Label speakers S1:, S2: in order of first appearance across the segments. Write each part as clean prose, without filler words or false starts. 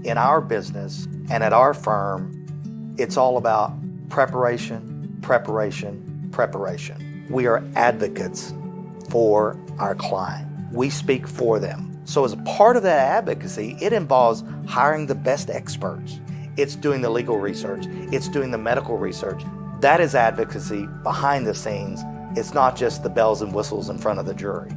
S1: In our business and at our firm, it's all about preparation, preparation, preparation. We are advocates for our client. We speak for them. So as a part of that advocacy, it involves hiring the best experts. It's doing the legal research. It's doing the medical research. That is advocacy behind the scenes. It's not just the bells and whistles in front of the jury.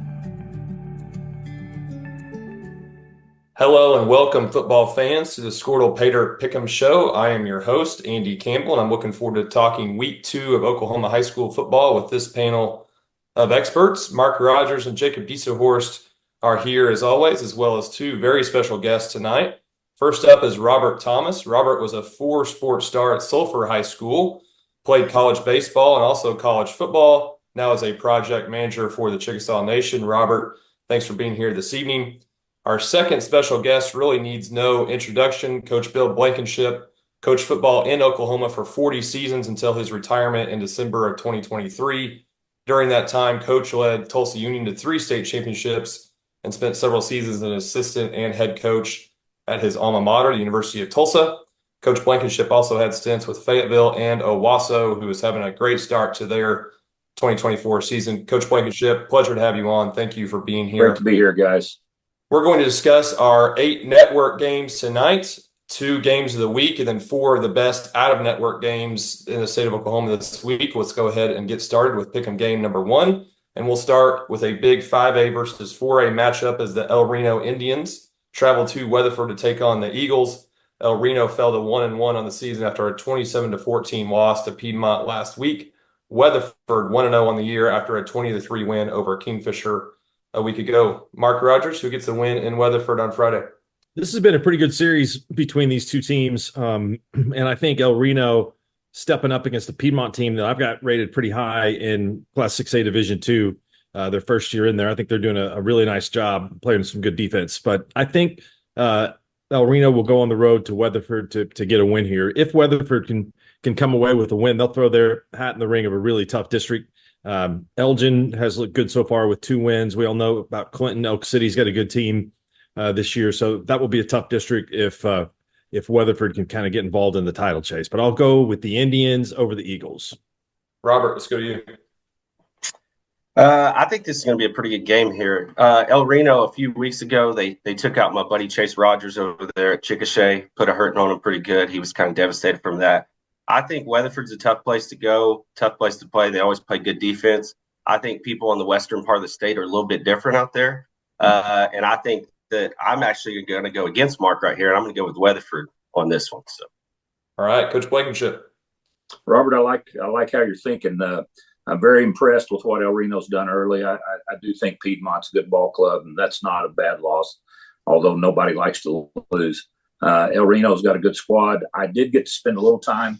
S2: Hello and welcome, football fans, to the Skordle Pater Pick'em Show. I am your host, Andy Campbell, and I'm looking forward to talking week 2 of Oklahoma high school football with this panel of experts. Mark Rodgers and Jacob Diesselhorst are here as always, as well as 2 very special guests tonight. First up is Robert Thomas. Robert was a 4-sport star at Sulphur High School, played college baseball and also college football, now is a project manager for the Chickasaw Nation. Robert, thanks for being here this evening. Our second special guest really needs no introduction. Coach Bill Blankenship coached football in Oklahoma for 40 seasons until his retirement in December of 2023. During that time, Coach led Tulsa Union to 3 state championships and spent several seasons as an assistant and head coach at his alma mater, the University of Tulsa. Coach Blankenship also had stints with Fayetteville and Owasso, who is having a great start to their 2024 season. Coach Blankenship, pleasure to have you on. Thank you for being here.
S3: Great to be here, guys.
S2: We're going to discuss our 8 network games tonight, 2 games of the week, and then 4 of the best out-of-network games in the state of Oklahoma this week. Let's go ahead and get started with Pick'em game number 1. And we'll start with a big 5A versus 4A matchup as the El Reno Indians travel to Weatherford to take on the Eagles. El Reno fell to 1-1 on the season after a 27-14 loss to Piedmont last week. Weatherford 1-0 on the year after a 20-3 win over Kingfisher a week ago. Mark Rodgers, who gets the win in Weatherford on Friday?
S4: This has been a pretty good series between these 2 teams. And I think El Reno stepping up against the Piedmont team that I've got rated pretty high in Class 6A Division II, their first year in there. I think they're doing a really nice job playing some good defense. But I think El Reno will go on the road to Weatherford to get a win here. If Weatherford can come away with a win, they'll throw their hat in the ring of a really tough district. Elgin has looked good so far with 2 wins. We all know about Clinton. Elk City's got a good team this year, so that will be a tough district if Weatherford can kind of get involved in the title chase. But I'll go with the Indians over the Eagles.
S2: Robert, let's go to you.
S5: I think this is going to be a pretty good game here. El Reno, a few weeks ago, they took out my buddy Chase Rogers over there at Chickasha, put a hurting on him pretty good. He was kind of devastated from that. I think Weatherford's a tough place to go, tough place to play. They always play good defense. I think people in the western part of the state are a little bit different out there. And I think that I'm actually going to go against Mark right here, and I'm going to go with Weatherford on this one. So,
S2: all right, Coach Blankenship.
S3: Robert, I like how you're thinking. I'm very impressed with what El Reno's done early. I do think Piedmont's a good ball club, and that's not a bad loss, although nobody likes to lose. El Reno's got a good squad. I did get to spend a little time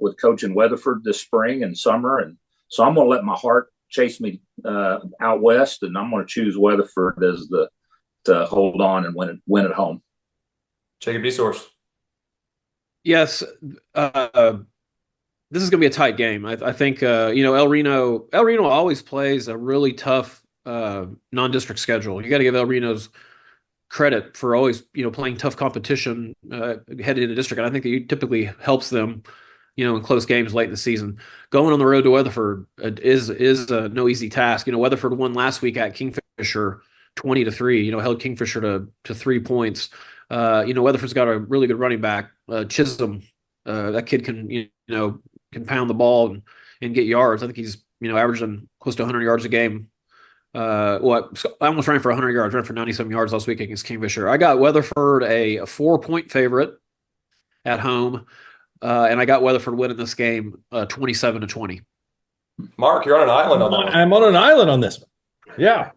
S3: with coaching Weatherford this spring and summer, and so I'm going to let my heart chase me out west, and I'm going to choose Weatherford as to hold on and win at home.
S2: Jacob Diesselhorst.
S6: Yes, this is going to be a tight game. I think El Reno always plays a really tough non-district schedule. You got to give El Reno's credit for always playing tough competition headed into district, and I think that it typically helps them in close games late in the season. Going on the road to Weatherford is no easy task. Weatherford won last week at Kingfisher 20-3, held Kingfisher to 3 points. Weatherford's got a really good running back, Chisholm. That kid can pound the ball and get yards. I think he's averaging close to 100 yards a game. I almost ran for 100 yards, ran for 97 yards last week against Kingfisher. I got Weatherford a 4-point favorite at home, and I got Weatherford winning this game 27-20.
S2: Mark, you're on an island on that one.
S4: I'm on an island on this one. Yeah.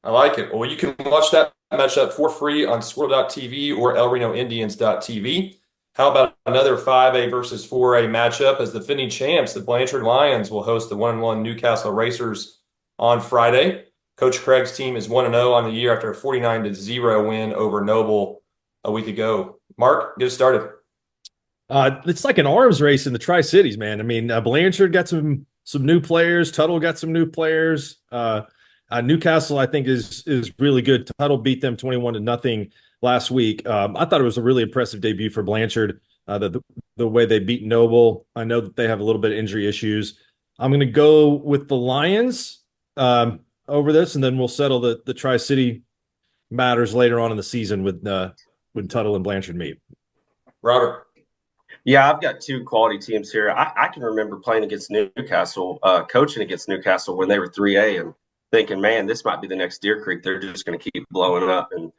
S2: I like it. Well, you can watch that matchup for free on Skordle.tv or ElRenoIndians.tv. How about another 5A versus 4A matchup as the defending champs, the Blanchard Lions, will host the 1-1 Newcastle Racers on Friday. Coach Craig's team is 1-0 on the year after a 49-0 win over Noble a week ago. Mark, get us started.
S4: It's like an arms race in the Tri-Cities, man. I mean, Blanchard got some new players. Tuttle got some new players. Newcastle, I think, is really good. Tuttle beat them 21-0 last week. I thought it was a really impressive debut for Blanchard. The way they beat Noble. I know that they have a little bit of injury issues. I'm going to go with the Lions over this, and then we'll settle the Tri-City matters later on in the season when Tuttle and Blanchard meet.
S2: Robert.
S5: Yeah, I've got two quality teams here. I can remember playing against Newcastle, coaching against Newcastle when they were 3A, and thinking, man, this might be the next Deer Creek. They're just going to keep blowing up, and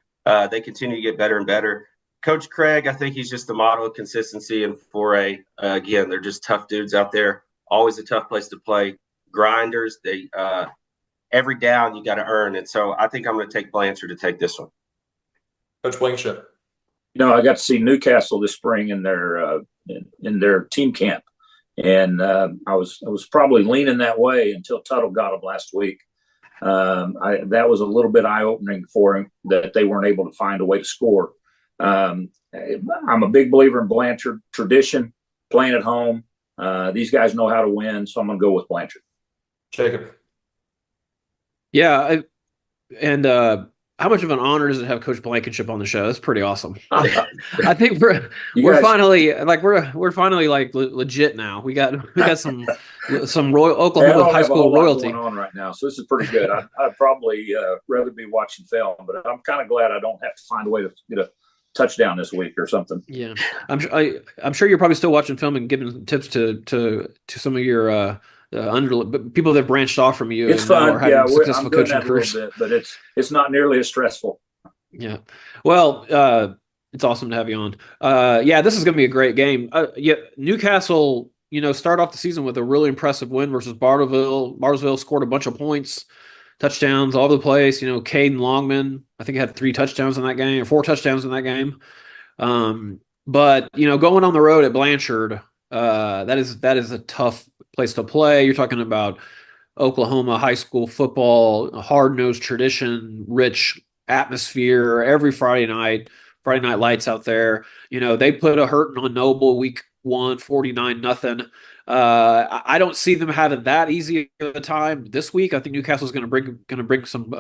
S5: they continue to get better and better. Coach Craig, I think he's just the model of consistency in 4A. Again, they're just tough dudes out there. Always a tough place to play. Grinders. They every down you got to earn, and so I think I'm going to take Blanchard to take this one.
S2: Coach Blankenship.
S3: I got to see Newcastle this spring in their team camp, and I was probably leaning that way until Tuttle got them last week. That was a little bit eye-opening for him that they weren't able to find a way to score. I'm a big believer in Blanchard tradition, playing at home. These guys know how to win, so I'm going to go with Blanchard.
S2: Jacob.
S6: Yeah, how much of an honor does it have Coach Blankenship on the show? That's pretty awesome. I think we're finally like legit now. We got some Oklahoma high school royalty
S3: going on right now, so this is pretty good. I'd probably rather be watching film, but I'm kind of glad I don't have to find a way to get a touchdown this week or something.
S6: Yeah, I'm sure you're probably still watching film and giving tips to some of your people that branched off from you.
S3: It's fun. Yeah, I'm doing that a little bit, but it's not nearly as stressful.
S6: Yeah. Well, it's awesome to have you on. Yeah, this is going to be a great game. Newcastle, start off the season with a really impressive win versus Bartlesville. Bartlesville scored a bunch of points, touchdowns all over the place. Caden Longman, I think, had 3 touchdowns in that game, or 4 touchdowns in that game. But going on the road at Blanchard, that is a tough place to play. You're talking about Oklahoma high school football, a hard-nosed tradition, rich atmosphere every Friday night lights out there. They put a hurting on Noble week 1, 49-0. I don't see them having that easy of a time this week. I think Newcastle's going to bring some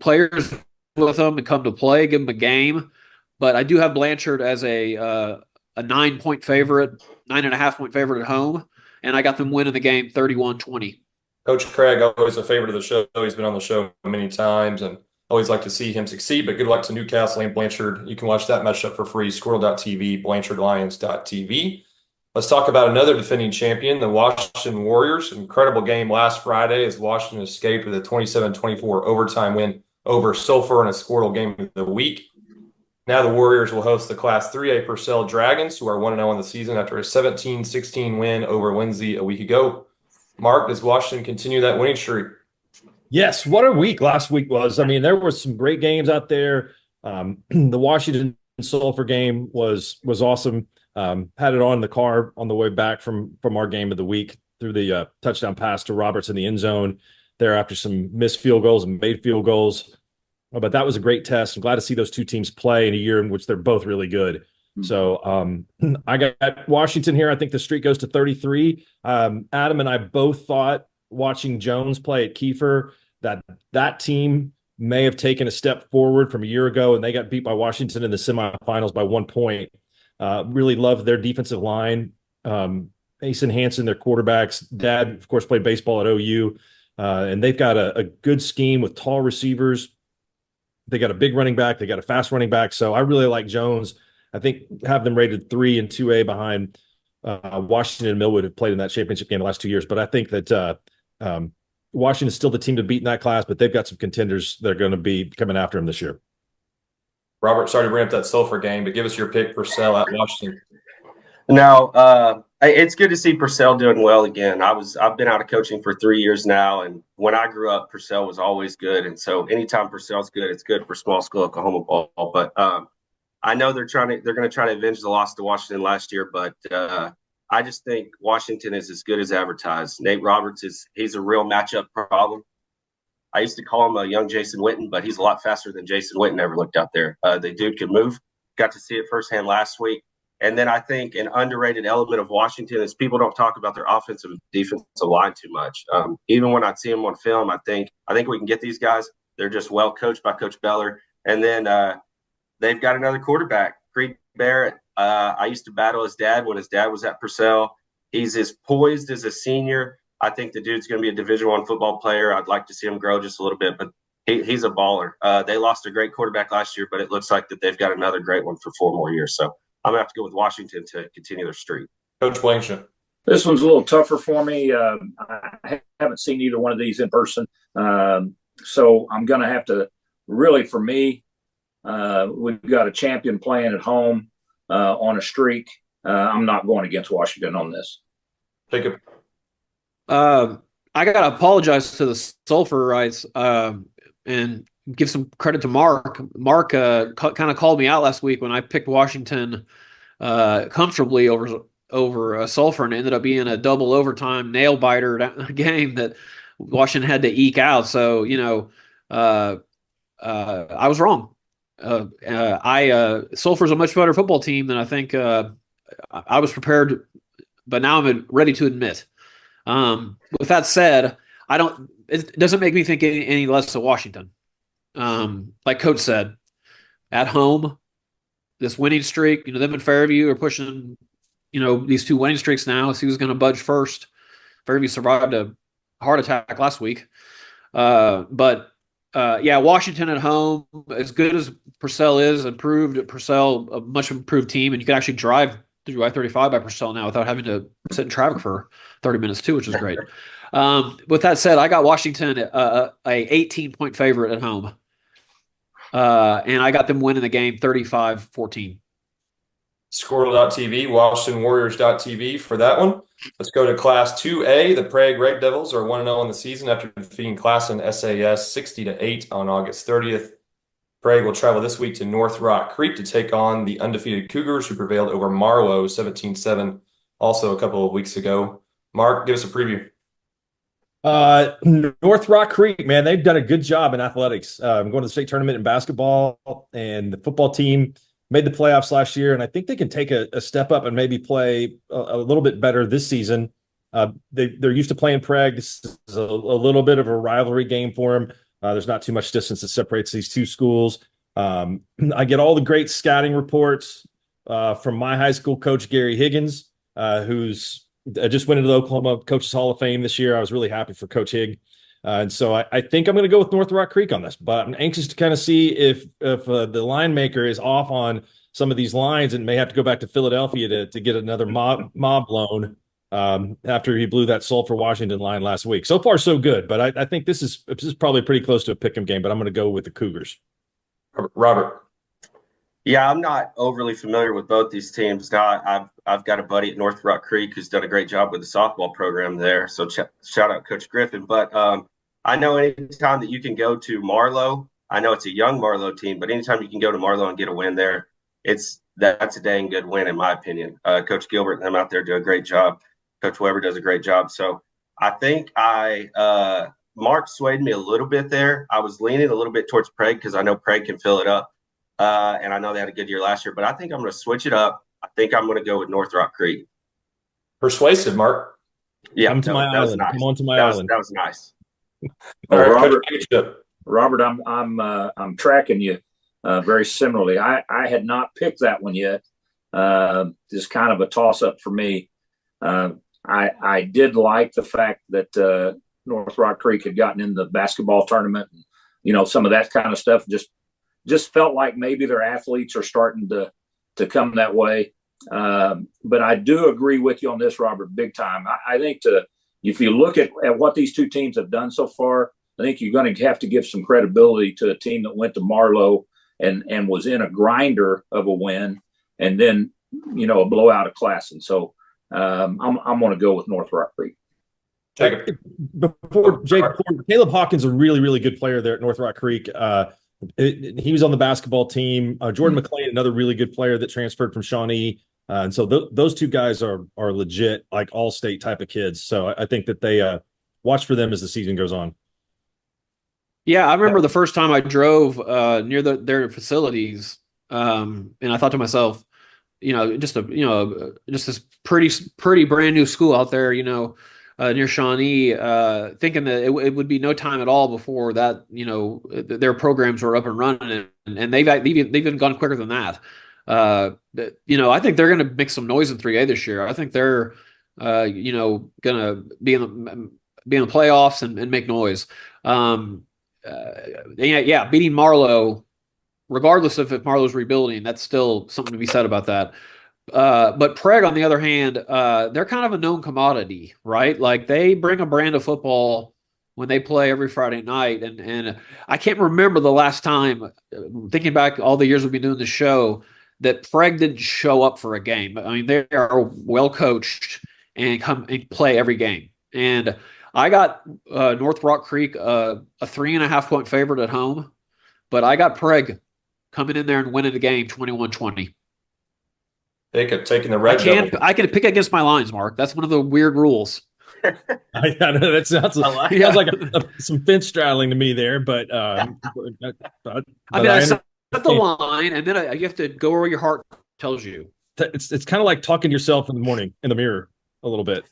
S6: players with them and come to play, give them a game. But I do have Blanchard as a 9-point favorite, 9.5-point favorite at home, and I got them winning the game 31-20.
S2: Coach Craig, always a favorite of the show. He's been on the show many times, and always like to see him succeed. But good luck to Newcastle and Blanchard. You can watch that matchup for free, Skordle.tv, BlanchardLions.tv. Let's talk about another defending champion, the Washington Warriors. Incredible game last Friday as Washington escaped with a 27-24 overtime win over Sulphur in a Skordle game of the week. Now the Warriors will host the Class 3A Purcell Dragons, who are 1-0 in the season after a 17-16 win over Lindsay a week ago. Mark, does Washington continue that winning streak?
S4: Yes, what a week last week was. I mean, there were some great games out there. The Washington Sulphur game was awesome. Had it on the car on the way back from our game of the week through the touchdown pass to Roberts in the end zone there after some missed field goals and made field goals. But that was a great test. I'm glad to see those two teams play in a year in which they're both really good. So I got Washington here. I think the streak goes to 33. Adam and I both thought watching Jones play at Kiefer that team may have taken a step forward from a year ago, and they got beat by Washington in the semifinals by 1 point. Really loved their defensive line. Mason Hansen, their quarterback's dad, of course, played baseball at OU. And they've got a good scheme with tall receivers. They got a big running back. They got a fast running back. So I really like Jones. I think have them rated 3 and 2A behind Washington and Millwood, have played in that championship game the last 2 years. But I think that Washington is still the team to beat in that class, but they've got some contenders that are going to be coming after them this year.
S2: Robert, sorry to bring up that Sulphur game, but give us your pick, Purcell at Washington.
S5: Now, it's good to see Purcell doing well again. I've been out of coaching for 3 years now, and when I grew up, Purcell was always good. And so anytime Purcell's good, it's good for small school Oklahoma ball. But I know they're going to try to avenge the loss to Washington last year, but I just think Washington is as good as advertised. Nate Roberts he's a real matchup problem. I used to call him a young Jason Witten, but he's a lot faster than Jason Witten ever looked out there. The dude can move. Got to see it firsthand last week. And then I think an underrated element of Washington is people don't talk about their offensive and defensive line too much. Even when I see them on film, I think we can get these guys. They're just well coached by Coach Beller. And then they've got another quarterback, Creed Barrett. I used to battle his dad when his dad was at Purcell. He's as poised as a senior. I think the dude's going to be a Division I football player. I'd like to see him grow just a little bit, but he's a baller. They lost a great quarterback last year, but it looks like that they've got another great one for 4 more years. So I'm going to have to go with Washington to continue their streak.
S2: Coach Blankenship.
S3: This one's a little tougher for me. I haven't seen either one of these in person. So I'm going to have to really, for me, we've got a champion playing at home on a streak. I'm not going against Washington on this.
S2: Jacob.
S6: I got to apologize to the Sulphurites and give some credit to Mark. Mark kind of called me out last week when I picked Washington comfortably over Sulphur, and it ended up being a double overtime nail biter game that Washington had to eke out. So, I was wrong. Sulphur's a much better football team than I think I was prepared, but now I'm ready to admit. With that said, it doesn't make me think any less of Washington. Like Coach said, at home, this winning streak, them and Fairview are pushing, these 2 winning streaks now. See who's going to budge first. Fairview survived a heart attack last week. Washington at home, as good as Purcell is, Purcell, a much improved team, and you can actually drive through I-35 by Purcell now without having to sit in traffic for 30 minutes too, which is great. With that said, I got Washington a 18-point favorite at home. And I got them winning the game 35-14.
S2: Skordle.tv, WashingtonWarriors.tv for that one. Let's go to Class 2A. The Prague Red Devils are 1-0 on the season after defeating Classen SAS 60-8 on August 30th. Prague will travel this week to North Rock Creek to take on the undefeated Cougars, who prevailed over Marlow 17-7 also a couple of weeks ago. Mark, give us a preview.
S4: North Rock Creek, man, they've done a good job in athletics. I'm going to the state tournament in basketball, and the football team made the playoffs last year, and I think they can take a step up and maybe play a little bit better this season. They're used to playing Prague. This is a little bit of a rivalry game for them. There's not too much distance that separates these two schools. I get all the great scouting reports from my high school coach, Gary Higgins, who's just went into the Oklahoma Coaches Hall of Fame this year. I was really happy for Coach Higg. And so I think I'm going to go with North Rock Creek on this, but I'm anxious to kind of see if the line maker is off on some of these lines and may have to go back to Philadelphia to get another mob loan after he blew that Sulphur Washington line last week. So far, so good, but I think this is probably pretty close to a pick'em game, but I'm going to go with the Cougars.
S2: Robert.
S5: Yeah, I'm not overly familiar with both these teams. Now, I've got a buddy at North Rock Creek who's done a great job with the softball program there. So shout out Coach Griffin. But I know anytime that you can go to Marlow, I know it's a young Marlow team, but anytime you can go to Marlow and get a win there, that's a dang good win in my opinion. Coach Gilbert and them out there do a great job. Coach Weber does a great job. So I think Mark swayed me a little bit there. I was leaning a little bit towards Prague because I know Prague can fill it up. And I know they had a good year last year, but I think I'm going to switch it up. I think I'm going to go with North Rock Creek.
S2: Persuasive, Mark.
S5: Yeah,
S4: Come to my island.
S5: Nice.
S4: Come on to my island.
S5: That was nice.
S2: All right,
S3: Robert, I'm tracking you very similarly. I had not picked that one yet. Just kind of a toss up for me. I did like the fact that North Rock Creek had gotten in the basketball tournament. And, some of that kind of stuff just felt like maybe their athletes are starting to come that way. But I do agree with you on this, Robert, big time. I think if you look at what these two teams have done so far, I think you're going to have to give some credibility to a team that went to Marlow and was in a grinder of a win and then, a blowout of Classen. So I'm going to go with North Rock Creek.
S4: Before Caleb Hawkins, a really, really good player there at North Rock Creek. He was on the basketball team. Jordan McLean, another really good player that transferred from Shawnee. And so those two guys are legit, like all-state type of kids. So I think that they watch for them as the season goes on.
S6: Yeah, I remember the first time I drove near their facilities, and I thought to myself, just this pretty brand new school out there, near Shawnee, thinking that it would be no time at all before that, their programs were up and running, and they've even gone quicker than that. I think they're going to make some noise in 3A this year. I think they're, going to be in the playoffs and make noise. Beating Marlowe, regardless of if Marlowe's rebuilding, that's still something to be said about that. But Preg, on the other hand, they're kind of a known commodity, right? Like they bring a brand of football when they play every Friday night. And I can't remember the last time, thinking back all the years we've been doing the show, that Preg didn't show up for a game. I mean, they are well coached and come and play every game. And I got North Rock Creek a 3.5-point favorite at home, but I got Preg coming in there and winning the game 21-20.
S2: Taking the red.
S6: I can pick against my lines, Mark. That's one of the weird rules.
S4: I know that sounds like some fence straddling to me there, but I
S6: set the line, and then you have to go where your heart tells you.
S4: It's kind of like talking to yourself in the morning in the mirror a little bit.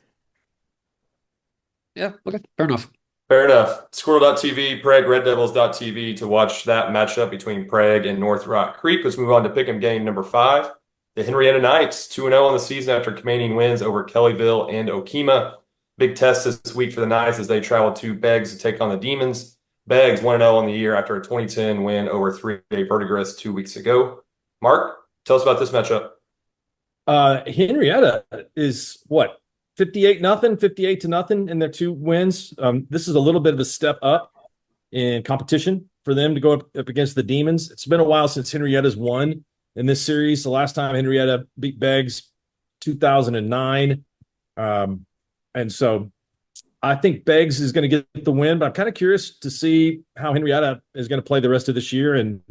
S6: Yeah, okay, fair enough.
S2: Fair enough. Skordle.tv, Preg, RedDevils.tv to watch that matchup between Preg and North Rock Creek. Let's move on to pick'em game number 5. The Henrietta Knights, 2-0 on the season after commanding wins over Kellyville and Okemah. Big test this week for the Knights as they travel to Beggs to take on the Demons. Beggs 1-0 on the year after a 2010 win over 3A Verdigris 2 weeks ago. Mark, tell us about this matchup.
S4: Henrietta is what? 58-0, 58-0 in their 2 wins. This is a little bit of a step up in competition for them to go up against the Demons. It's been a while since Henrietta's won in this series. The last time Henrietta beat Beggs, 2009. And so I think Beggs is going to get the win, but I'm kind of curious to see how Henrietta is going to play the rest of this year and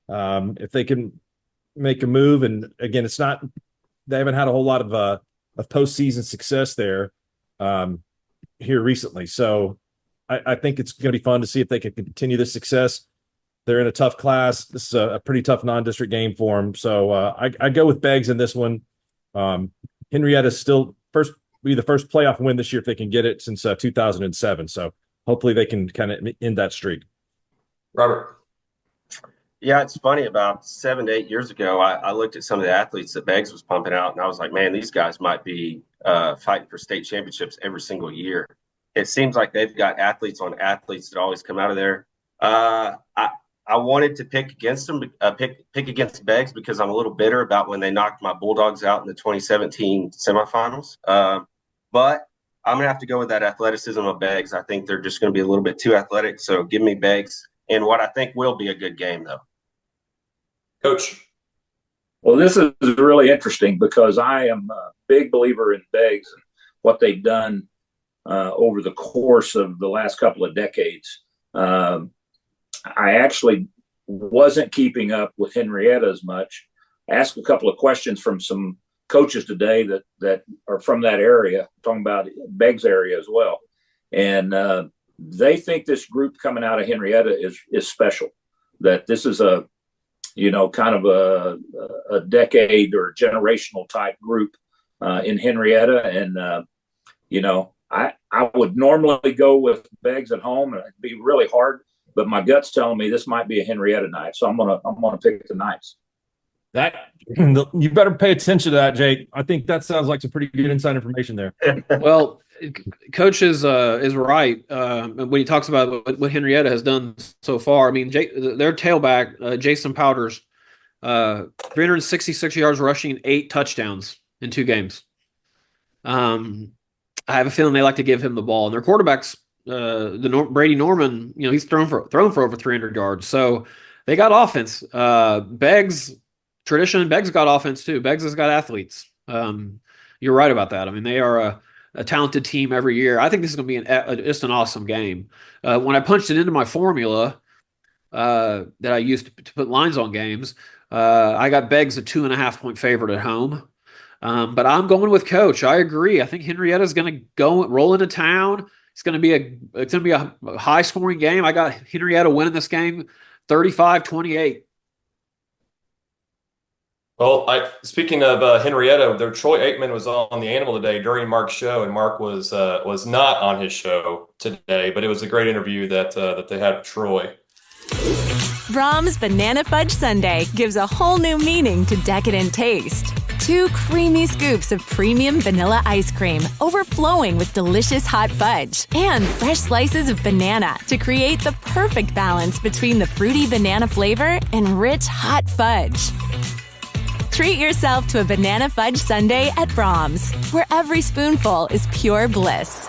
S4: if they can make a move. And again, they haven't had a whole lot of postseason success there here recently. So I think it's going to be fun to see if they can continue this success. They're in a tough class. This is a pretty tough non-district game for them. So I go with Beggs in this one. Henrietta is still be the first playoff win this year if they can get it since 2007. So hopefully they can kind of end that streak.
S2: Robert.
S5: Yeah, it's funny. About 7 to 8 years ago, I looked at some of the athletes that Beggs was pumping out, and I was like, man, these guys might be fighting for state championships every single year. It seems like they've got athletes on athletes that always come out of there. I wanted to pick against them, pick against Beggs because I'm a little bitter about when they knocked my Bulldogs out in the 2017 semifinals. But I'm going to have to go with that athleticism of Beggs. I think they're just going to be a little bit too athletic. So give me Beggs in what I think will be a good game, though.
S2: Coach.
S3: Well, this is really interesting because I am a big believer in Beggs and what they've done over the course of the last couple of decades. I actually wasn't keeping up with Henrietta as much. I asked a couple of questions from some coaches today that are from that area, talking about Beggs area as well. And they think this group coming out of Henrietta is special, that this is a, kind of a decade or generational type group in Henrietta. And, I would normally go with Beggs at home and it'd be really hard, but my gut's telling me this might be a Henrietta night. So I'm gonna pick the Knights.
S4: That you better pay attention to that, Jake. I think that sounds like some pretty good inside information there.
S6: Well, Coach is right when he talks about what Henrietta has done so far. I mean, their tailback, Jason Powders, 366 yards rushing, 8 touchdowns in 2 games. I have a feeling they like to give him the ball. And their quarterbacks, Brady Norman, he's thrown for over 300 yards. So they got offense. Beggs got offense too. Beggs has got athletes. You're right about that. I mean, they are a talented team every year. I think this is going to be just an awesome game. When I punched it into my formula that I used to put lines on games, I got Beggs a 2.5-point favorite at home. But I'm going with Coach. I agree. I think Henrietta is going to roll into town. It's going to be a high scoring game. I got Henrietta winning this game 35-28.
S2: Well, speaking of Henrietta, Troy Aikman was on the Animal today during Mark's show, and Mark was not on his show today, but it was a great interview that they had with Troy.
S7: Brahms Banana Fudge Sundae gives a whole new meaning to decadent taste. 2 creamy scoops of premium vanilla ice cream overflowing with delicious hot fudge and fresh slices of banana to create the perfect balance between the fruity banana flavor and rich hot fudge. Treat yourself to a banana fudge sundae at Brahms, where every spoonful is pure bliss.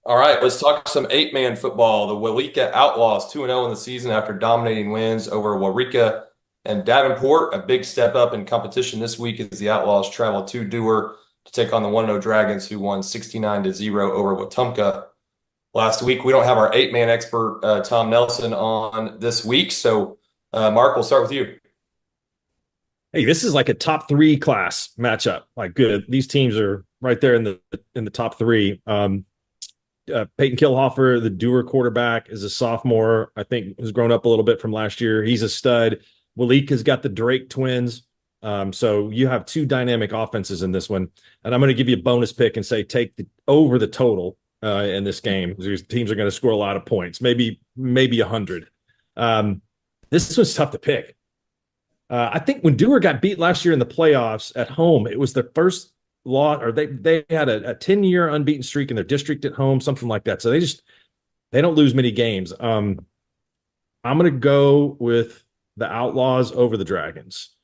S2: All right, let's talk some 8-man football. The Waurika Outlaws 2-0 in the season after dominating wins over Waurika and Davenport. A big step up in competition this week as the Outlaws travel to Dewar to take on the 1-0 Dragons, who won 69-0 over Wetumpka last week. We don't have our 8-man expert, Tom Nelson, on this week. So, Mark, we'll start with you.
S4: Hey, this is like a top 3 class matchup. Like, good. These teams are right there in the top 3. Peyton Kilhofer, the Dewar quarterback, is a sophomore. I think has grown up a little bit from last year. He's a stud. Waurika's got the Drake twins. So you have 2 dynamic offenses in this one. And I'm going to give you a bonus pick and say take over the total in this game. These teams are going to score a lot of points, maybe 100. This was tough to pick. I think when Dewar got beat last year in the playoffs at home, it was their first loss, or they had a 10-year unbeaten streak in their district at home, something like that. So they don't lose many games. I'm going to go with the Outlaws over the Dragons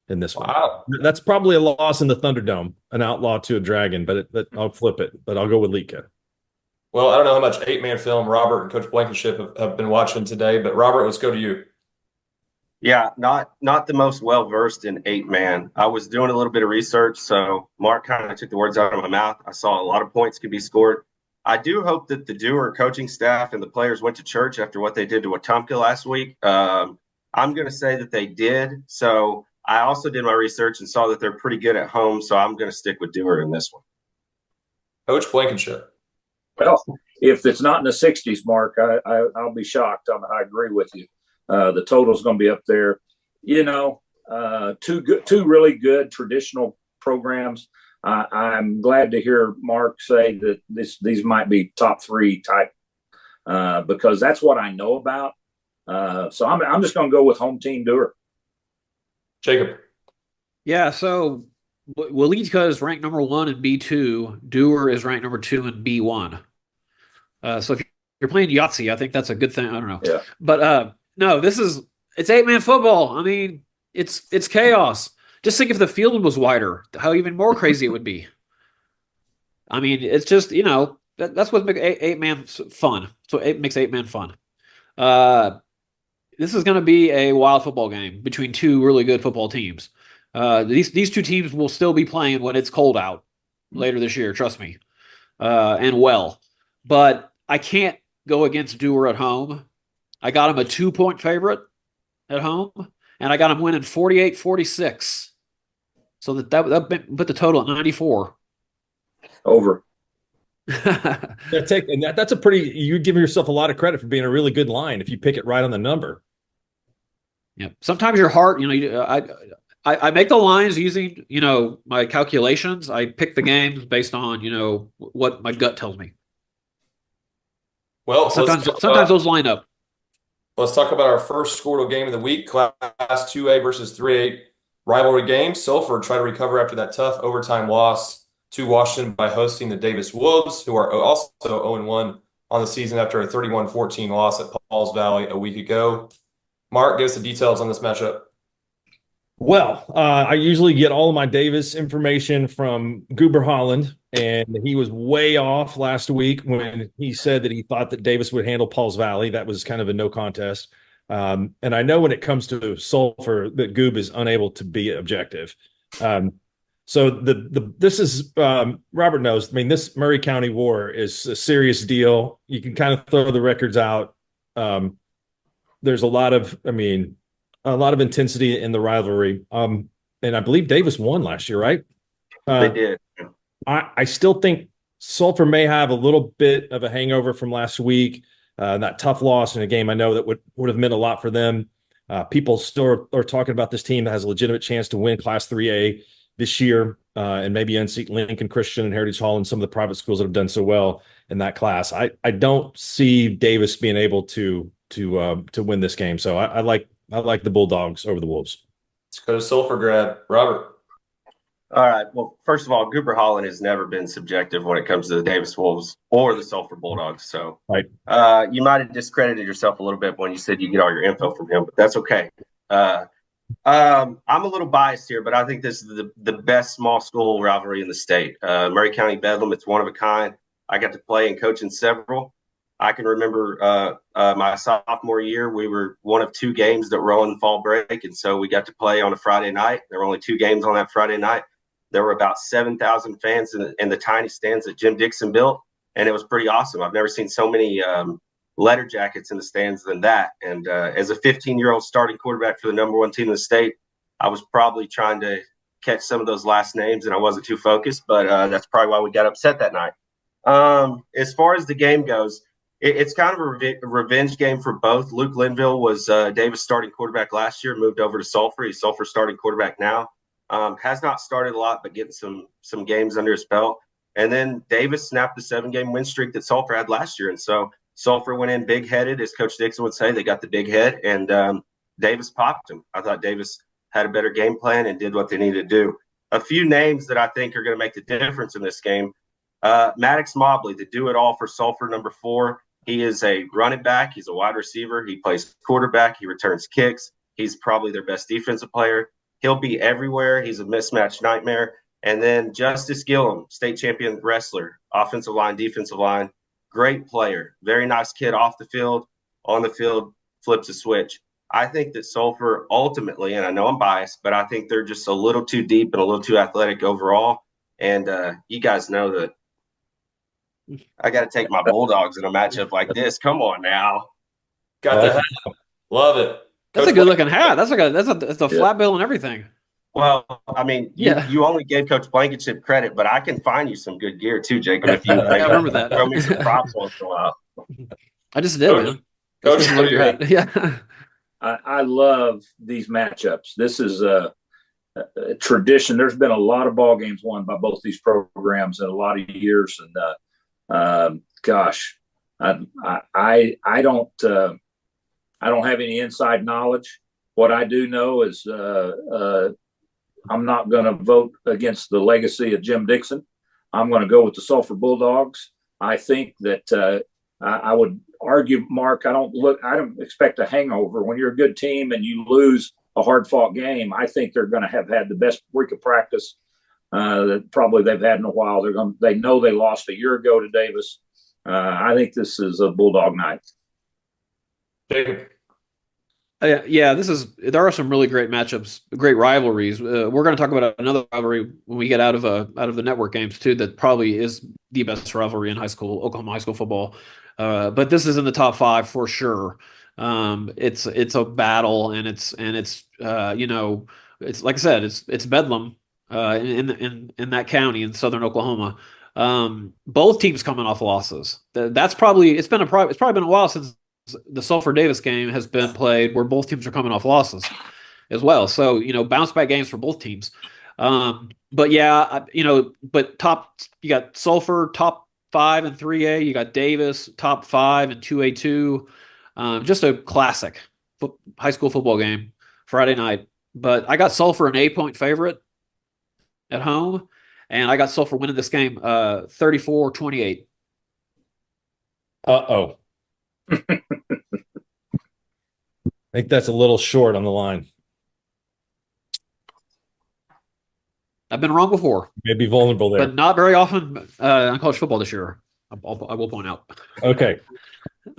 S4: in this one.
S2: Wow.
S4: That's probably a loss in the Thunderdome, an outlaw to a dragon, but I'll flip it. But I'll go with Lika.
S2: Well, I don't know how much 8-man film Robert and Coach Blankenship have been watching today, but Robert, let's go to you.
S5: Yeah, not the most well-versed in 8-man. I was doing a little bit of research, so Mark kind of took the words out of my mouth. I saw a lot of points could be scored. I do hope that the Dewar coaching staff and the players went to church after what they did to Wetumpka last week. I'm going to say that they did. So I also did my research and saw that they're pretty good at home, so I'm going to stick with Dewar in this one.
S2: Coach Blankenship.
S3: Well, if it's not in the 60s, Mark, I'll be shocked. I agree with you. The total's going to be up there. You know, two really good traditional programs. I'm glad to hear Mark say that these might be top 3 type because that's what I know about. So I'm just going to go with home team Dewar.
S2: Jacob.
S6: Yeah, so Waurika is ranked number 1 in B2. Dewar is ranked number 2 in B1. So if you're playing Yahtzee, I think that's a good thing. I don't know.
S3: Yeah.
S6: But no, it's 8-man football. I mean, it's chaos. Just think if the field was wider, how even more crazy it would be. I mean, it's just, that's what makes 8-man fun. So it makes 8-man fun. This is going to be a wild football game between 2 really good football teams. These 2 teams will still be playing when it's cold out later this year, trust me. But I can't go against Dewar at home. I got him a 2-point favorite at home, and I got him winning 48-46. So that put the total at 94.
S3: Over.
S4: That's a pretty. You're giving yourself a lot of credit for being a really good line if you pick it right on the number.
S6: Yeah. Sometimes your heart, I make the lines using, my calculations. I pick the games based on, what my gut tells me.
S2: Well,
S6: sometimes those line up.
S2: Let's talk about our first Skordle game of the week, Class 2A versus 3A rivalry game. Sulphur tried to recover after that tough overtime loss to Washington by hosting the Davis Wolves, who are also 0-1 on the season after a 31-14 loss at Pauls Valley a week ago. Mark, give us the details on this matchup.
S4: Well, I usually get all of my Davis information from Goober Holland, and he was way off last week when he said that he thought that Davis would handle Pauls Valley. That was kind of a no contest. And I know when it comes to Sulphur that Goob is unable to be objective. So this is Robert knows. I mean, this Murray County war is a serious deal. You can kind of throw the records out. There's a lot of intensity in the rivalry. And I believe Davis won last year, right?
S5: They did.
S4: I still think Sulphur may have a little bit of a hangover from last week. that tough loss in a game I know that would have meant a lot for them. People still are talking about this team that has a legitimate chance to win Class 3A this year, and maybe unseat Lincoln Christian and Heritage Hall and some of the private schools that have done so well in that class. I don't see Davis being able to win this game, so I like the Bulldogs over the Wolves.
S2: Let's go to Sulphur grad. Robert.
S5: All right. Well, first of all, Goober Holland has never been subjective when it comes to the Davis Wolves or the Sulphur Bulldogs. So
S4: right.
S5: You might have discredited yourself a little bit when you said you get all your info from him, but that's okay. I'm a little biased here, but I think this is the best small school rivalry in the state. Murray County Bedlam, it's one of a kind. I got to play and coach in several. I can remember my sophomore year, we were one of two games that were on fall break, and so we got to play on a Friday night. There were only two games on that Friday night. There were about 7,000 fans in the tiny stands that Jim Dixon built, and it was pretty awesome. I've never seen so many letter jackets in the stands than that. And as a 15-year-old starting quarterback for the number one team in the state, I was probably trying to catch some of those last names, and I wasn't too focused, but that's probably why we got upset that night. As far as the game goes, it's kind of a revenge game for both. Luke Linville was Davis' starting quarterback last year, moved over to Sulphur. He's Sulphur's starting quarterback now. Has not started a lot, but getting some games under his belt. And then Davis snapped the 7-game win streak that Sulphur had last year. And so Sulphur went in big-headed, as Coach Dixon would say. They got the big head, and Davis popped him. I thought Davis had a better game plan and did what they needed to do. A few names that I think are going to make the difference in this game. Maddox Mobley, the do-it-all for Sulphur, number 4. He is a running back. He's a wide receiver. He plays quarterback. He returns kicks. He's probably their best defensive player. He'll be everywhere. He's a mismatch nightmare. And then Justice Gillum, state champion wrestler, offensive line, defensive line, great player, very nice kid off the field, on the field, flips a switch. I think that Sulphur ultimately, and I know I'm biased, but I think they're just a little too deep and a little too athletic overall. And you guys know that I got to take my Bulldogs in a matchup like this. Come on now.
S2: Got the hat. Love it.
S6: That's a good looking hat. That's a flat bill and everything.
S5: Well, I mean, you only gave Coach Blankenship credit, but I can find you some good gear too, Jacob. If you
S6: I remember that.
S5: Throw me some props once in a while.
S6: I just did, man.
S2: Coach,
S6: Love your hat. Yeah.
S3: I love these matchups. This is a tradition. There's been a lot of ball games won by both these programs in a lot of years, and gosh, I don't have any inside knowledge. What I do know is I'm not going to vote against the legacy of Jim Dixon. I'm going to go with the Sulphur Bulldogs. I think that I would argue, Mark, I don't expect a hangover. When you're a good team and you lose a hard-fought game, I think they're going to have had the best week of practice that probably they've had in a while. They know they lost a year ago to Davis. I think this is a Bulldog night.
S2: David.
S6: Yeah, there are some really great matchups, great rivalries. We're going to talk about another rivalry when we get out of the network games too. That probably is the best rivalry in Oklahoma high school football. But this is in the top 5 for sure. It's a battle, and it's it's like I said, it's Bedlam in that county in southern Oklahoma. Both teams coming off losses. It's probably been a while since the Sulphur Davis game has been played where both teams are coming off losses as well. So, bounce back games for both teams. But yeah, but you got Sulphur top 5 in 3A. You got Davis top 5 in 2A2. Just a classic high school football game Friday night. But I got Sulphur an 8-point favorite at home, and I got Sulphur winning this game 34-28.
S4: Uh-oh. I think that's a little short on the line.
S6: I've been wrong before.
S4: Maybe vulnerable there.
S6: But not very often on college football this year. I will point out.
S4: Okay.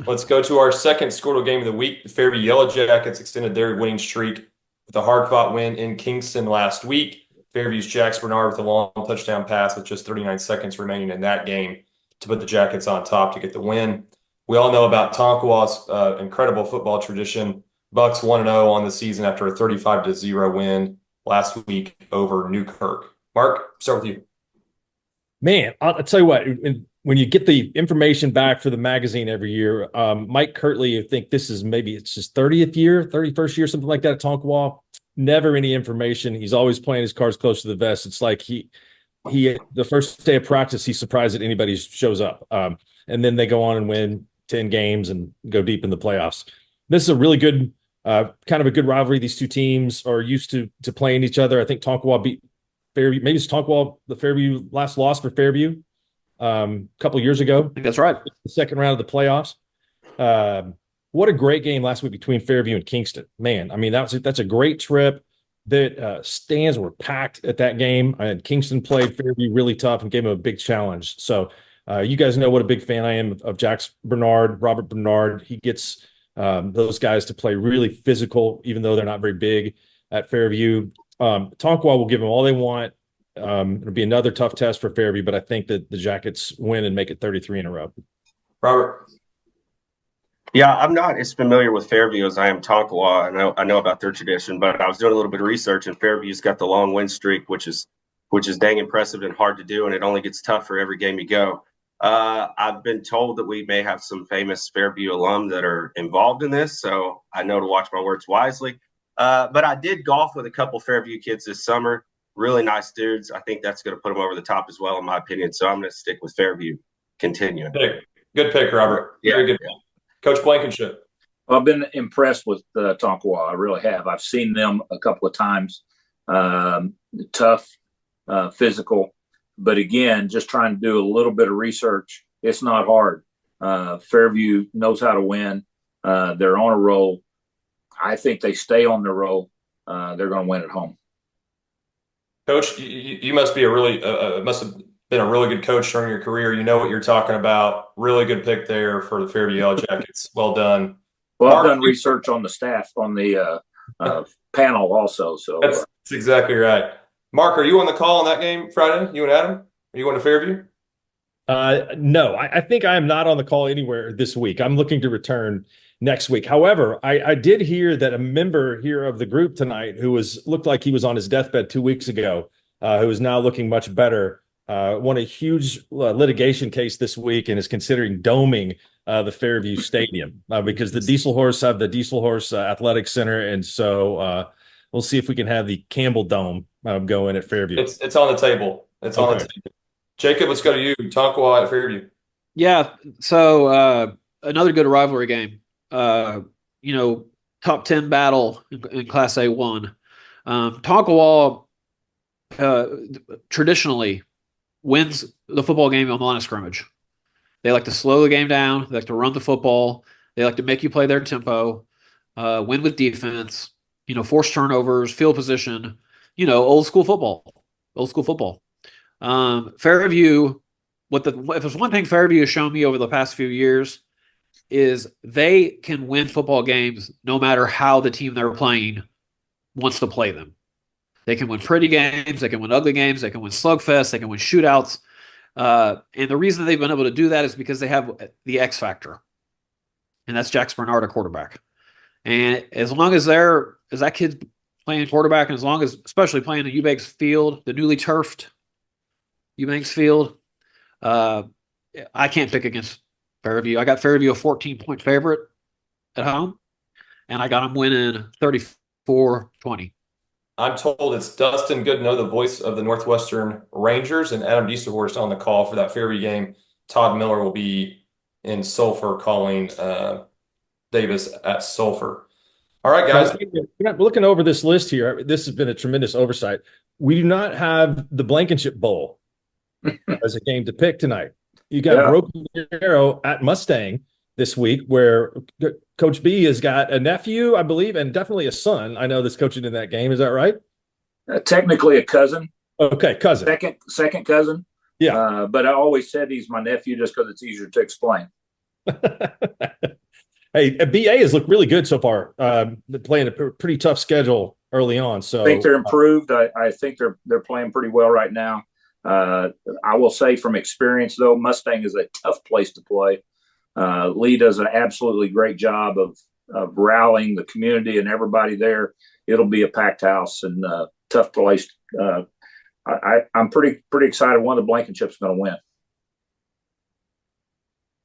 S2: Let's go to our second Skordle game of the week. The Fairview Yellow Jackets extended their winning streak with a hard-fought win in Kingston last week. Fairview's Jax Bernard with a long touchdown pass with just 39 seconds remaining in that game to put the Jackets on top to get the win. We all know about Tonkawa's incredible football tradition. Bucks 1-0 on the season after a 35-0 win last week over Newkirk. Mark, start with you.
S4: Man, I'll tell you what, when you get the information back for the magazine every year, Mike Kirtley, I think this is maybe it's his 31st year, something like that at Tonkawa. Never any information. He's always playing his cards close to the vest. It's like he the first day of practice, he's surprised that anybody shows up. And then they go on and win 10 games and go deep in the playoffs. This is a really good, kind of a good rivalry. These two teams are used to playing each other. I think Tonkawa beat Fairview. Maybe it's Tonkawa, the Fairview last loss for Fairview a couple of years ago.
S6: I think that's right.
S4: The second round of the playoffs. What a great game last week between Fairview and Kingston. Man, I mean, that's a great trip. That stands were packed at that game. And Kingston played Fairview really tough and gave him a big challenge. So you guys know what a big fan I am of Robert Bernard. He gets those guys to play really physical, even though they're not very big at Fairview. Tonkawa will give them all they want. It'll be another tough test for Fairview, but I think that the Jackets win and make it 33 in a row.
S2: Robert.
S5: Yeah, I'm not as familiar with Fairview as I am Tonkawa. I know about their tradition, but I was doing a little bit of research, and Fairview's got the long win streak, which is dang impressive and hard to do, and it only gets tougher every game you go. I've been told that we may have some famous Fairview alum that are involved in this, so I know to watch my words wisely. But I did golf with a couple Fairview kids this summer. Really nice dudes. I think that's going to put them over the top as well, in my opinion. So I'm going to stick with Fairview. Continuing.
S2: Good pick, Robert. Very good.
S5: Yeah.
S2: Coach Blankenship.
S3: Well, I've been impressed with Tonkawa. I really have. I've seen them a couple of times. Tough, physical, but again, just trying to do a little bit of research. It's not hard. Fairview knows how to win. They're on a roll. I think they stay on the roll. They're going to win at home.
S2: Coach, you must be must have been a really good coach during your career. You know what you're talking about. Really good pick there for the Fairview Yellow Jackets. Well done.
S3: Well, Mark, I've done research on the staff on the panel also. So
S2: that's exactly right. Mark, are you on the call on that game Friday? You and Adam? Are you going to Fairview?
S4: No, I think I am not on the call anywhere this week. I'm looking to return next week. However, I did hear that a member here of the group tonight who looked like he was on his deathbed 2 weeks ago, who is now looking much better, won a huge litigation case this week and is considering doming the Fairview Stadium because the Diesselhorst have the Diesselhorst Athletic Center. And so we'll see if we can have the Campbell Dome go in at Fairview.
S2: It's on the table. It's on the table. Jacob, let's go to you. Tonkawa at Fairview.
S6: Yeah. So another good rivalry game. Top 10 battle in Class A1. Tonkawa traditionally wins the football game on the line of scrimmage. They like to slow the game down. They like to run the football. They like to make you play their tempo, win with defense, force turnovers, field position, old school football. Fairview, if there's one thing Fairview has shown me over the past few years is they can win football games no matter how the team they're playing wants to play them. They can win pretty games. They can win ugly games. They can win slugfests. They can win shootouts. And the reason they've been able to do that is because they have the X factor, and that's Jax Bernard, a quarterback. And as long as that kid's playing quarterback, and as long as, especially playing the Eubanks Field, the newly turfed Eubanks Field, I can't pick against Fairview. I got Fairview a 14-point favorite at home, and I got them winning 34-20.
S2: I'm told it's Dustin Goodnow, the voice of the Northwestern Rangers, and Adam Diesselhorst on the call for that Fairview game. Todd Miller will be in Sulphur calling Davis at Sulphur. All right, guys.
S4: Looking over this list here, this has been a tremendous oversight. We do not have the Blankenship Bowl as a game to pick tonight. You got Broken Arrow at Mustang this week, where Coach B has got a nephew, I believe, and definitely a son. I know that's coaching in that game. Is that right?
S3: Technically a cousin.
S4: Okay, cousin.
S3: Second cousin.
S4: Yeah.
S3: But I always said he's my nephew just because it's easier to explain.
S4: Hey, BA has looked really good so far. Playing a pretty tough schedule early on. So
S3: I think they're improved. I think they're playing pretty well right now. I will say from experience, though, Mustang is a tough place to play. Lee does an absolutely great job of rallying the community and everybody there. It'll be a packed house and tough place. I'm pretty excited. One of the Blankenship's going to win.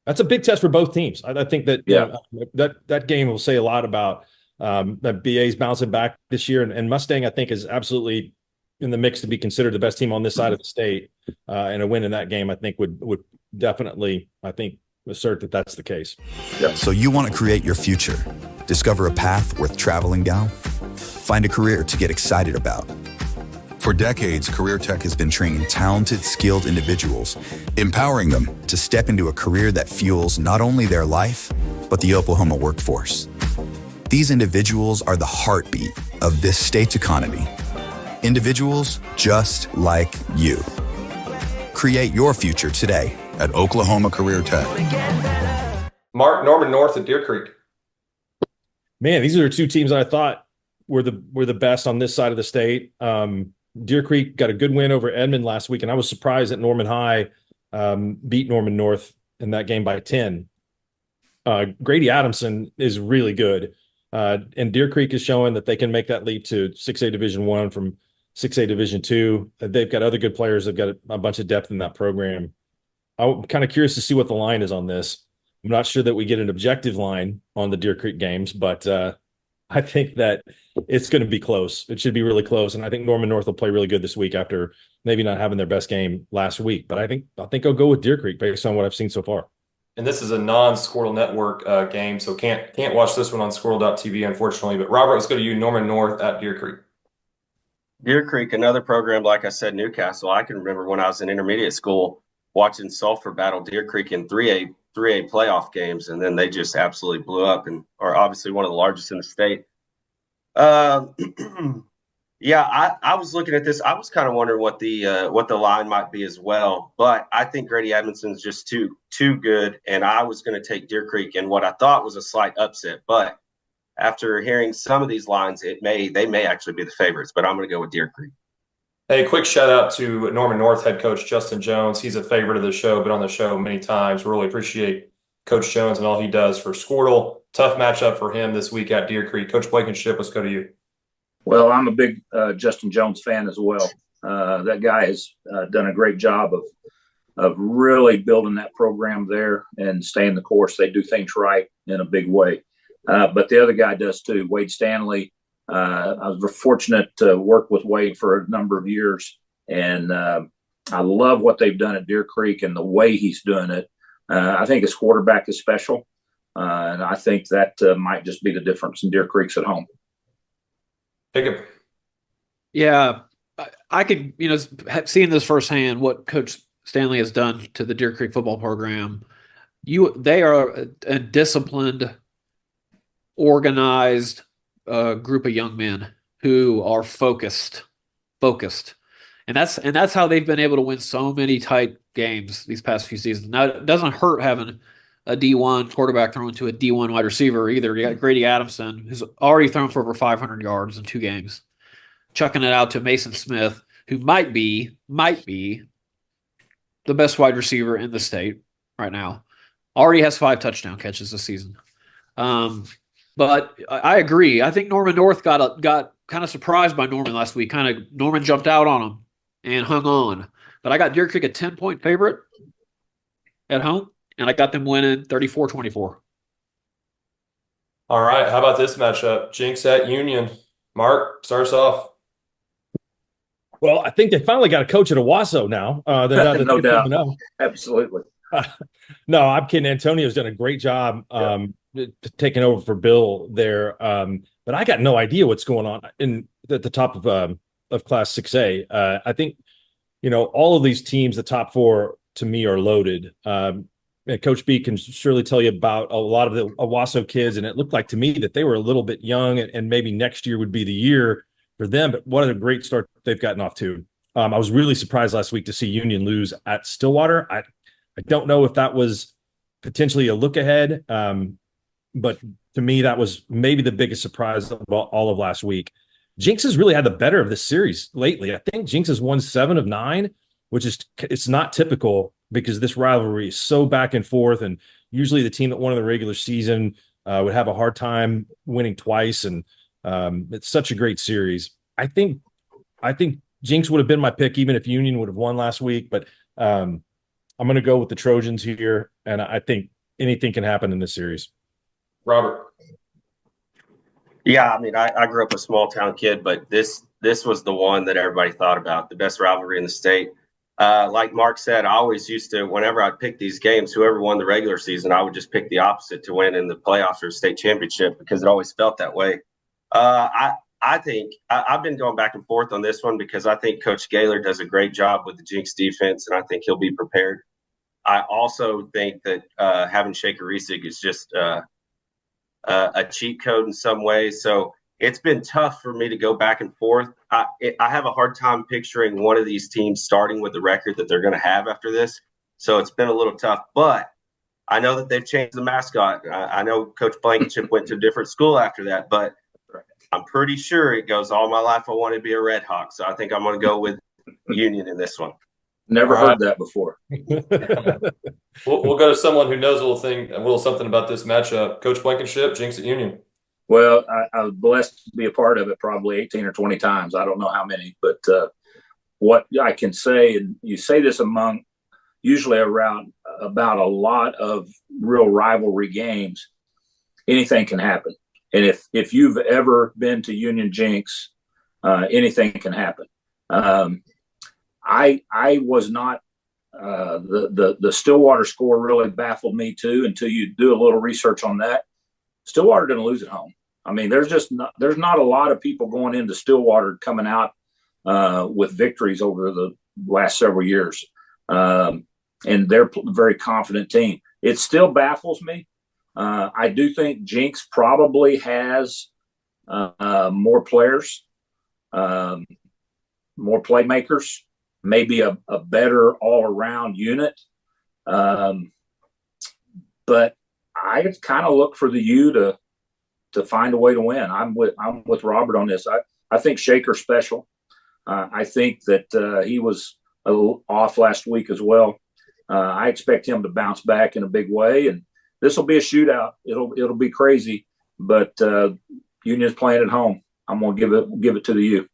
S4: That's a big test for both teams. I think that
S3: Yeah.
S4: that game will say a lot about that BA's bouncing back this year, and Mustang I think is absolutely in the mix to be considered the best team on this side of the state, and a win in that game I think would definitely assert that that's the case.
S3: Yep.
S8: So you want to create your future, discover a path worth traveling down, find a career to get excited about. For decades, Career Tech has been training talented, skilled individuals, empowering them to step into a career that fuels not only their life, but the Oklahoma workforce. These individuals are the heartbeat of this state's economy. Individuals just like you. Create your future today at Oklahoma Career Tech.
S2: Mark, Norman North at Deer Creek.
S4: Man, these are two teams that I thought were the best on this side of the state. Deer Creek got a good win over Edmond last week, and I was surprised that Norman High beat Norman North in that game by 10. Grady Adamson is really good, and Deer Creek is showing that they can make that leap to 6A Division I from 6A Division II. They've got other good players. They've got a bunch of depth in that program. I'm kind of curious to see what the line is on this. I'm not sure that we get an objective line on the Deer Creek games, but I think that it's going to be close. It should be really close, and I think Norman North will play really good this week after maybe not having their best game last week. But I think I'll go with Deer Creek based on what I've seen so far.
S2: And this is a non-Skordle Network game, so can't watch this one on Skordle.tv, unfortunately. But Robert, let's go to you. Norman North at Deer Creek.
S5: Deer Creek, another program, like I said, Newcastle. I can remember when I was in intermediate school watching Sulphur battle Deer Creek in 3A playoff games, and then they just absolutely blew up and are obviously one of the largest in the state. Yeah, I was looking at this. I was kind of wondering what the line might be as well, but I think Grady Edmondson's just too good, and I was going to take Deer Creek in what I thought was a slight upset, but after hearing some of these lines, they may actually be the favorites, but I'm going to go with Deer Creek.
S2: Hey, quick shout out to Norman North head coach Justin Jones. He's a favorite of the show, been on the show many times. Really appreciate Coach Jones and all he does for Skordle. Tough matchup for him this week at Deer Creek. Coach Blankenship, let's go to you.
S3: Well, I'm a big Justin Jones fan as well. That guy has done a great job of really building that program there and staying the course. They do things right in a big way. But the other guy does too, Wade Stanley. I was fortunate to work with Wade for a number of years, and I love what they've done at Deer Creek and the way he's doing it. I think his quarterback is special, and I think that might just be the difference in Deer Creek's at home.
S2: Jacob.
S6: Yeah, I could, seeing this firsthand, what Coach Stanley has done to the Deer Creek football program. They are a disciplined, organized group of young men who are focused, and that's how they've been able to win so many tight games these past few seasons. Now, it doesn't hurt having a D1 quarterback thrown to a D1 wide receiver either. You got Grady Adamson, who's already thrown for over 500 yards in 2 games, chucking it out to Mason Smith, who might be the best wide receiver in the state right now. Already has 5 touchdown catches this season. But I agree. I think Norman North got kind of surprised by Norman last week. Norman jumped out on him and hung on. But I got Deer Creek a 10-point favorite at home, and I got them winning 34-24.
S2: All right. How about this matchup? Jinx at Union. Mark, start us off.
S4: Well, I think they finally got a coach at Owasso now.
S3: No doubt. Absolutely.
S4: No, I'm kidding. Antonio's done a great job taking over for Bill there. But I got no idea what's going on at the top of Class 6A. I think, all of these teams, the top 4 to me are loaded. Coach B can surely tell you about a lot of the Owasso kids, and it looked like to me that they were a little bit young, and maybe next year would be the year for them. But what a great start they've gotten off to. I was really surprised last week to see Union lose at Stillwater. I don't know if that was potentially a look ahead, but to me that was maybe the biggest surprise of all of last week. Jinx has really had the better of this series lately. I think Jinx has won 7 of 9, which is it's not typical because this rivalry is so back and forth, and usually the team that won in the regular season would have a hard time winning twice, and it's such a great series. I think Jinx would have been my pick even if Union would have won last week, but I'm I'm going to go with the Trojans here, and I think anything can happen in this series.
S2: Robert.
S5: Yeah, I mean, I grew up a small town kid, but this was the one that everybody thought about, the best rivalry in the state. Like Mark said, I always used to, whenever I'd pick these games, whoever won the regular season, I would just pick the opposite to win in the playoffs or state championship because it always felt that way. I think I've been going back and forth on this one because I think Coach Gaylor does a great job with the Jinx defense, and I think he'll be prepared. I also think that having Shaker Reesig is just a cheat code in some ways. So it's been tough for me to go back and forth. I have a hard time picturing one of these teams starting with the record that they're going to have after this. So it's been a little tough, but I know that they've changed the mascot. I know Coach Blankenship went to a different school after that, but I'm pretty sure it goes, all my life I wanted to be a Red Hawk. So I think I'm going to go with Union in this one.
S3: Never heard that before.
S2: We'll go to someone who knows a little something about this matchup. Coach Blankenship, Jinx at Union.
S3: Well, I was blessed to be a part of it probably 18 or 20 times. I don't know how many, but what I can say, and you say this usually around about a lot of real rivalry games, anything can happen. And if you've ever been to Union Jinx, anything can happen. I was not the Stillwater score really baffled me too until you do a little research on that. Stillwater didn't lose at home. I mean, there's not a lot of people going into Stillwater coming out with victories over the last several years, and they're a very confident team. It still baffles me. I do think Jinx probably has more players, more playmakers, maybe a better all-around unit. But I kind of look for the U to find a way to win. I'm with Robert on this. I think Shaker's special. I think that he was a little off last week as well. I expect him to bounce back in a big way, and this will be a shootout. It'll be crazy, but Union's playing at home. I'm gonna give it to the U.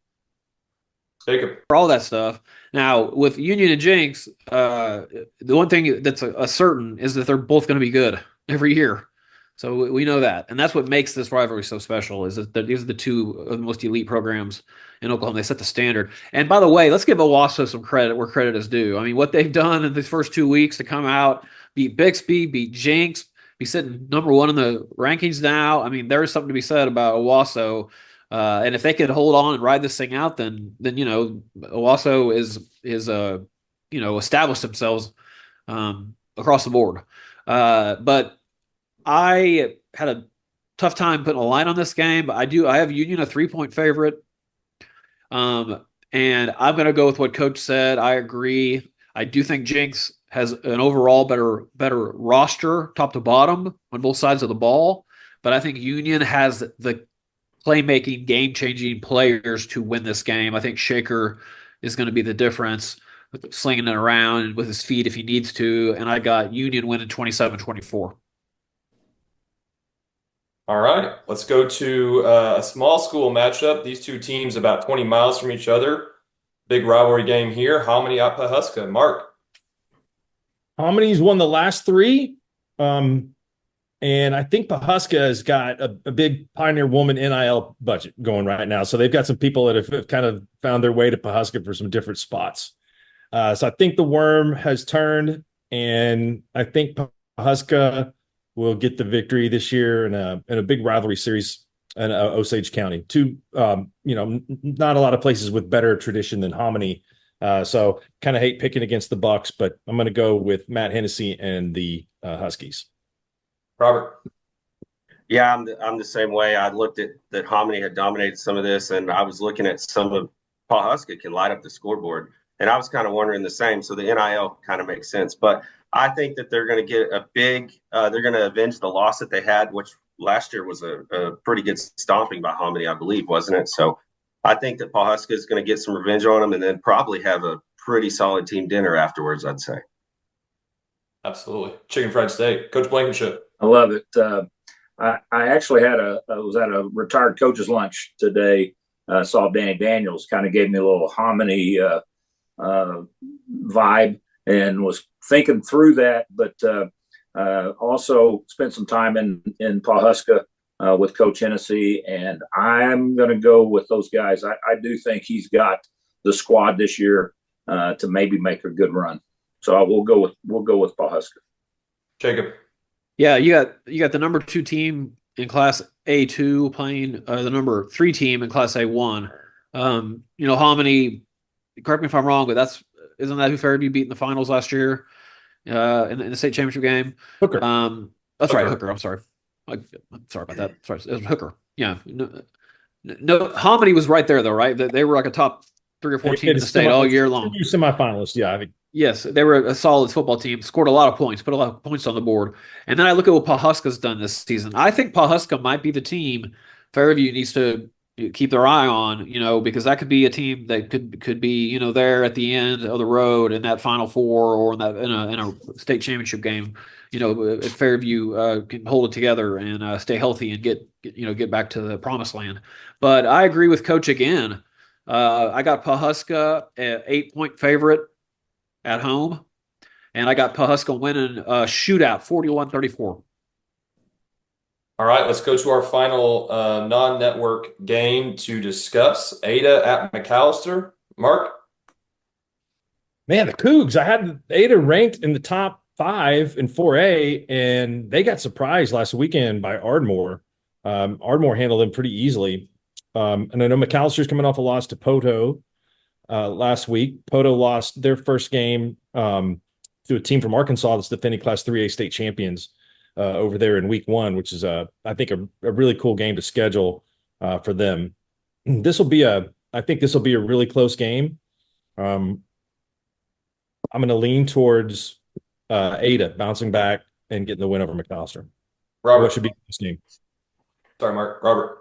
S2: Jacob.
S6: For all that stuff. Now, with Union and Jinx, the one thing that's a certain is that they're both going to be good every year. So we know that. And that's what makes this rivalry so special is that these are the two of the most elite programs in Oklahoma. They set the standard. And by the way, let's give Owasso some credit where credit is due. I mean, what they've done in these first 2 weeks to come out, beat Bixby, beat Jinx, be sitting number one in the rankings now. I mean, there is something to be said about Owasso. And if they could hold on and ride this thing out, then Owasso is established themselves across the board. But I had a tough time putting a line on this game. I have Union a 3-point favorite. And I'm going to go with what Coach said. I agree. I do think Jinx has an overall better roster, top to bottom, on both sides of the ball. But I think Union has the playmaking, game-changing players to win this game. I think Shaker is going to be the difference, slinging it around with his feet if he needs to. And I got Union winning 27-24.
S2: All right, let's go to a small school matchup. These two teams about 20 miles from each other. Big rivalry game here. Hominy at Pawhuska. Mark.
S4: Hominy's won the last 3. And I think Pawhuska has got a big Pioneer Woman NIL budget going right now. So they've got some people that have kind of found their way to Pawhuska for some different spots. So I think the worm has turned, and I think Pawhuska will get the victory this year in a big rivalry series in Osage County. Not a lot of places with better tradition than Hominy. So kind of hate picking against the Bucks, but I'm going to go with Matt Hennessy and the Huskies.
S2: Robert.
S5: Yeah, I'm the same way. I looked at that Hominy had dominated some of this, and I was looking at some of Pawhuska can light up the scoreboard, and I was kind of wondering the same. So the NIL kind of makes sense, but I think that they're going to get they're going to avenge the loss that they had, which last year was a pretty good stomping by Hominy, I believe, wasn't it? So I think that Pawhuska is going to get some revenge on them and then probably have a pretty solid team dinner afterwards, I'd say.
S2: Absolutely. Chicken fried steak. Coach Blankenship.
S3: I love it. I actually was at a retired coach's lunch today. Saw Danny Daniels, kind of gave me a little Hominy vibe. and was thinking through that, but also spent some time in Pawhuska with Coach Hennessy, and I'm going to go with those guys. I do think he's got the squad this year to maybe make a good run. So we'll go with Pawhuska.
S2: Jacob.
S6: Yeah, you got the number 2 team in Class A2 playing the number 3 team in Class A1. Hominy, correct me if I'm wrong, but isn't that who Fairview beat in the finals last year in the state championship game?
S4: Hooker.
S6: That's right, Hooker. I'm sorry. I'm sorry about that. Sorry, it was Hooker. Yeah. No, Hominy was right there though, right? They were like a top 3 or 4 team in the state all year long.
S4: Semifinalists, yeah, I think.
S6: Yes, they were a solid football team, scored a lot of points, put a lot of points on the board. And then I look at what Pawhuska's done this season. I think Pawhuska might be the team Fairview needs to keep their eye on, because that could be a team that could be, there at the end of the road in that Final Four or in a state championship game. If Fairview can hold it together and stay healthy and get back to the promised land. But I agree with Coach again. I got Pawhuska at 8-point favorite at home, and I got Pawhuska winning a shootout 41-34.
S2: All right, let's go to our final non-network game to discuss. Ada at McAllister. Mark?
S4: Man, the Cougs, I had Ada ranked in the top 5 in 4A, and they got surprised last weekend by Ardmore. Ardmore handled them pretty easily. And I know McAllister's coming off a loss to Poto last week. Poto lost their first game to a team from Arkansas that's defending Class 3A state champions over there in week 1, which is, I think, a really cool game to schedule for them. I think this will be a really close game. I'm going to lean towards Ada bouncing back and getting the win over McAllister.
S2: Robert.
S4: What should be this game?
S2: Sorry, Mark. Robert.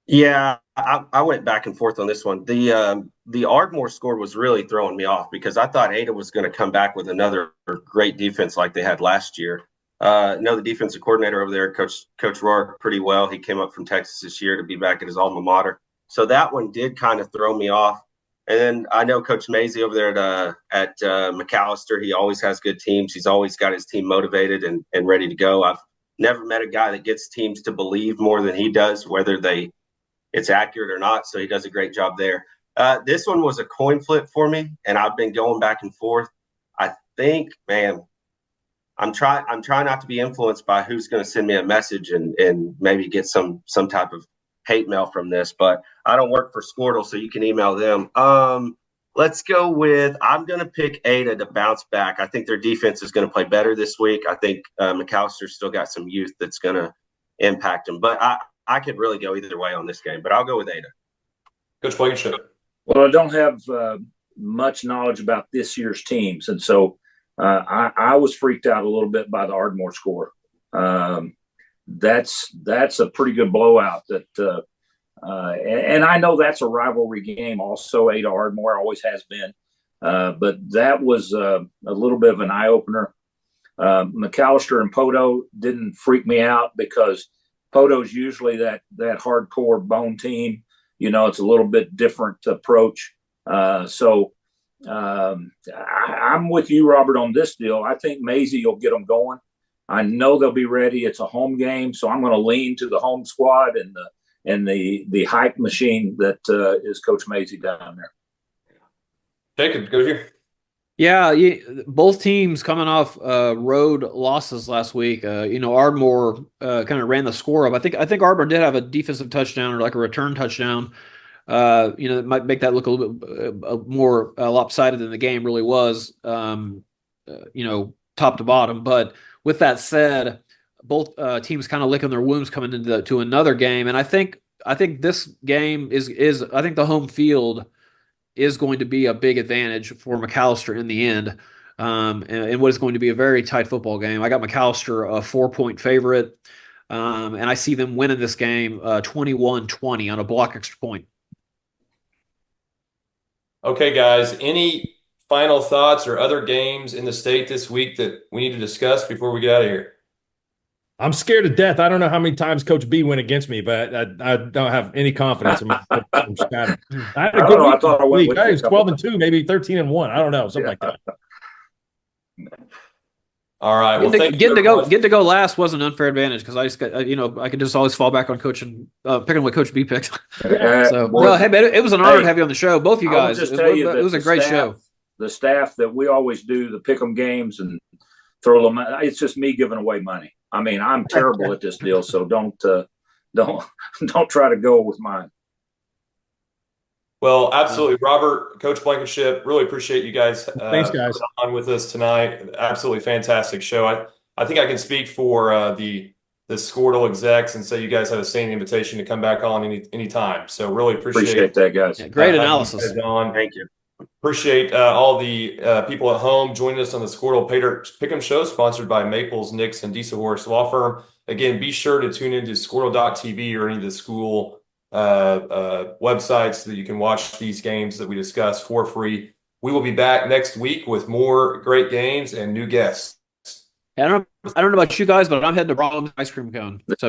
S5: Yeah, I went back and forth on this one. The Ardmore score was really throwing me off because I thought Ada was going to come back with another great defense like they had last year. Know the defensive coordinator over there, Coach Rourke, pretty well. He came up from Texas this year to be back at his alma mater. So that one did kind of throw me off. And then I know Coach Mazey over there at McAllister. He always has good teams. He's always got his team motivated and ready to go. I've never met a guy that gets teams to believe more than he does, whether it's accurate or not. So he does a great job there. This one was a coin flip for me, and I've been going back and forth. I think, man, I'm trying not to be influenced by who's going to send me a message and maybe get some type of hate mail from this, but I don't work for Skordle, so you can email them. Let's go with, I'm going to pick Ada to bounce back. I think their defense is going to play better this week. I think McAllister's still got some youth that's going to impact them, but I could really go either way on this game, but I'll go with Ada.
S2: Coach Blankenship.
S3: Well, I don't have much knowledge about this year's teams, and so I was freaked out a little bit by the Ardmore score. That's a pretty good blowout. And I know that's a rivalry game. Also, Ada Ardmore always has been, but that was a little bit of an eye opener. McAllister and Poto didn't freak me out because Poto's usually that hardcore bone team. It's a little bit different approach. So I'm with you, Robert, on this deal. I think Mazey will get them going. I know they'll be ready. It's a home game, so I'm going to lean to the home squad and the hype machine that is Coach Mazey down there.
S2: Jacob, go here.
S6: Yeah, both teams coming off road losses last week. Ardmore kind of ran the score up. I think Ardmore did have a defensive touchdown or like a return touchdown. It might make that look a little bit more lopsided than the game really was. Top to bottom. But with that said, both teams kind of licking their wounds coming into another game, and I think this game is I think the home field is going to be a big advantage for McAllister in the end, and what is going to be a very tight football game. I got McAllister a 4-point favorite, and I see them winning this game 21-20 on a block extra point.
S2: Okay, guys, any final thoughts or other games in the state this week that we need to discuss before we get out of here?
S4: I'm scared to death. I don't know how many times Coach B went against me, but I don't have any confidence in my I'm scattered. I had a good week. I was 12-2, maybe 13-1. I don't know, something like that.
S2: All right. Well,
S6: Getting to go last was an unfair advantage because I just got I could just always fall back on coaching, picking what Coach B picked. So hey, man, it was an honor to have you on the show, both you guys. It was a great show.
S3: The staff that we always do the pick 'em games and throw them. It's just me giving away money. I mean, I'm terrible at this deal, so don't try to go with mine.
S2: Well, absolutely, Robert, Coach Blankenship. Really appreciate you guys.
S4: Thanks, guys.
S2: On with us tonight. Absolutely fantastic show. I think I can speak for the Skordle execs and say you guys have a standing invitation to come back on anytime. So really appreciate
S3: that, guys.
S6: Yeah, great analysis.
S5: Thank you.
S2: Appreciate all the people at home joining us on the Skordle Pater Pick'em Show, sponsored by Maples, Nix, and Diesselhorst Law Firm. Again, be sure to tune into Skordle.tv or any of the school websites so that you can watch these games that we discussed for free. We will be back next week with more great games and new guests.
S6: I don't know about you guys, but I'm heading to Brahms Ice Cream Cone. So